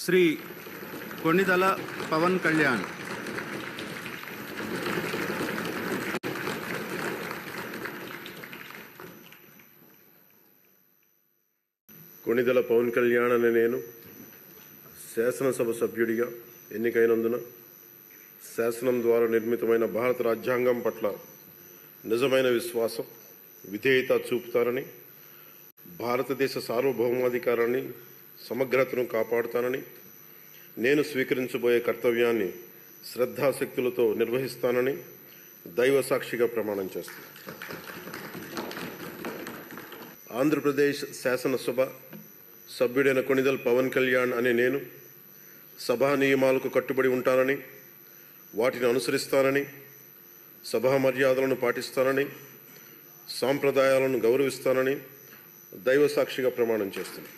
శ్రీ కొణిదల పవన్ కళ్యాణ్. కొణిదెల పవన్ కళ్యాణ్ అనే నేను శాసనసభ సభ్యుడిగా ఎన్నికైనందున శాసనం ద్వారా నిర్మితమైన భారత రాజ్యాంగం పట్ల నిజమైన విశ్వాసం, విధేయత చూపుతానని, భారతదేశ సార్వభౌమాధికారాన్ని, సమగ్రతను కాపాడుతానని, నేను స్వీకరించబోయే కర్తవ్యాన్ని శ్రద్ధాశక్తులతో నిర్వహిస్తానని దైవ సాక్షిగా ప్రమాణం చేస్తాను. ఆంధ్రప్రదేశ్ శాసనసభ సభ్యుడైన కొణిదెల పవన్ కళ్యాణ్ అనే నేను సభా నియమాలకు కట్టుబడి ఉంటానని, వాటిని అనుసరిస్తానని, సభా మర్యాదలను పాటిస్తానని, సాంప్రదాయాలను గౌరవిస్తానని దైవ సాక్షిగా ప్రమాణం చేస్తున్నాను.